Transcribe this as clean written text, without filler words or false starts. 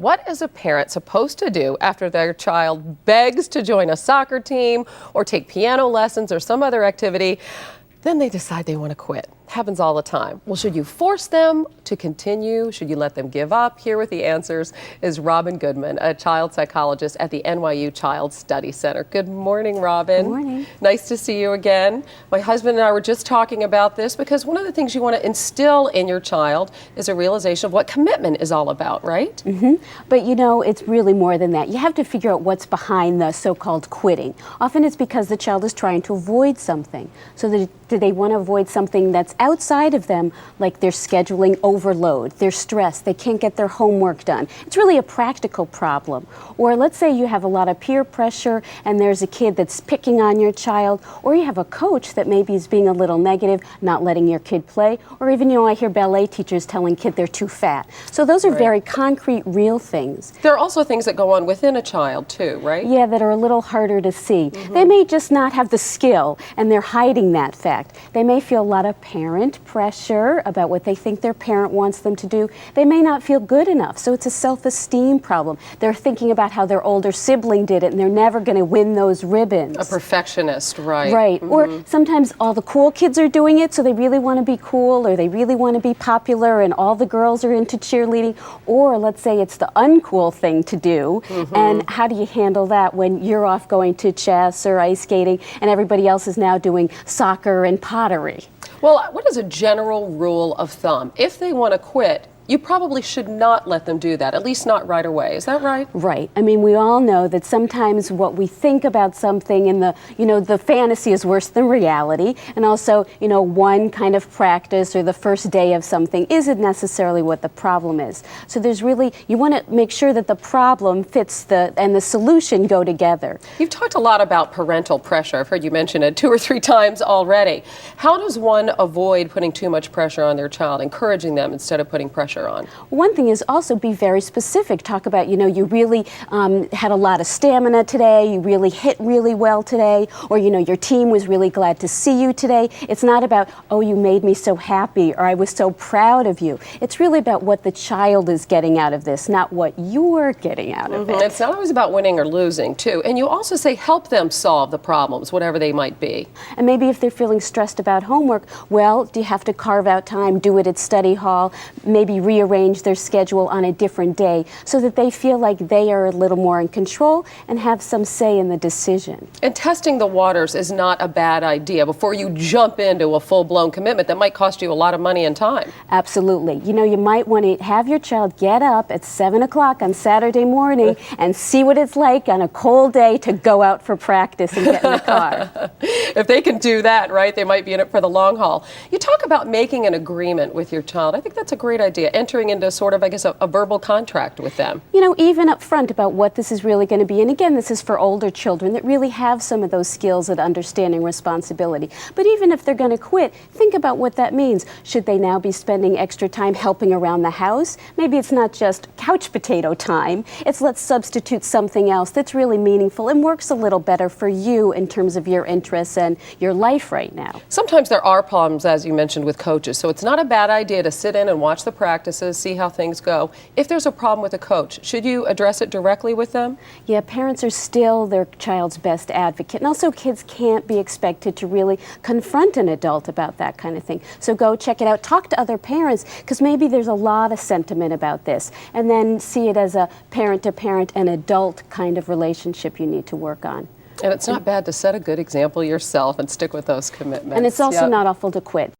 What is a parent supposed to do after their child begs to join a soccer team or take piano lessons or some other activity? Then they decide they want to quit. Happens all the time. Well, should you force them to continue? Should you let them give up? Here with the answers is Robin Goodman, a child psychologist at the NYU Child Study Center. Good morning, Robin. Good morning. Nice to see you again. My husband and I were just talking about this because one of the things you want to instill in your child is a realization of what commitment is all about, right? Mm-hmm. But you know, it's really more than that. You have to figure out what's behind the so-called quitting. Often it's because the child is trying to avoid something. So do they want to avoid something that's outside of them, like they're scheduling overload, they're stressed, they can't get their homework done. It's really a practical problem. Or let's say you have a lot of peer pressure and there's a kid that's picking on your child, or you have a coach that maybe is being a little negative, not letting your kid play, or even, you know, I hear ballet teachers telling kids they're too fat. So those are very concrete, real things. There are also things that go on within a child too, right? Yeah, that are a little harder to see. They may just not have the skill and they're hiding that fact. They may feel a lot of parent pressure about what they think their parent wants them to do. They may not feel good enough, so it's a self-esteem problem. They're thinking about how their older sibling did it and they're never going to win those ribbons. A perfectionist, right. Right, or sometimes all the cool kids are doing it, so they really want to be cool, or they really want to be popular and all the girls are into cheerleading, or let's say it's the uncool thing to do, and how do you handle that when you're off going to chess or ice skating and everybody else is now doing soccer and pottery? Well, what is a general rule of thumb? If they want to quit, you probably should not let them do that, at least not right away. Is that right? Right. I mean, we all know that sometimes what we think about something in the fantasy is worse than reality. And also, one kind of practice or the first day of something isn't necessarily what the problem is. So there's really, you want to make sure that the problem fits and the solution go together. You've talked a lot about parental pressure. I've heard you mention it 2 or 3 times already. How does one avoid putting too much pressure on their child, encouraging them instead of putting pressure on? One thing is also be very specific. Talk about, you really had a lot of stamina today, you really hit really well today, or, your team was really glad to see you today. It's not about, oh, you made me so happy, or I was so proud of you. It's really about what the child is getting out of this, not what you're getting out of it. It's not always about winning or losing, too. And you also say help them solve the problems, whatever they might be. And maybe if they're feeling stressed about homework, well, do you have to carve out time, do it at study hall, maybe rearrange their schedule on a different day so that they feel like they are a little more in control and have some say in the decision. And testing the waters is not a bad idea before you jump into a full-blown commitment that might cost you a lot of money and time. Absolutely. You might want to have your child get up at 7 o'clock on Saturday morning and see what it's like on a cold day to go out for practice and get in the car. If they can do that, right, they might be in it for the long haul. You talk about making an agreement with your child. I think that's a great idea. Entering into sort of, I guess, a verbal contract with them. Even up front about what this is really going to be. And again, this is for older children that really have some of those skills at understanding responsibility. But even if they're going to quit, think about what that means. Should they now be spending extra time helping around the house? Maybe it's not just couch potato time. It's let's substitute something else that's really meaningful and works a little better for you in terms of your interests and your life right now. Sometimes there are problems, as you mentioned, with coaches. So it's not a bad idea to sit in and watch the practices, see how things go. If there's a problem with a coach, should you address it directly with them? Yeah, parents are still their child's best advocate. And also kids can't be expected to really confront an adult about that kind of thing. So go check it out. Talk to other parents because maybe there's a lot of sentiment about this. And then see it as a parent-to-parent and adult kind of relationship you need to work on. And it's not bad to set a good example yourself and stick with those commitments. And it's also not awful to quit.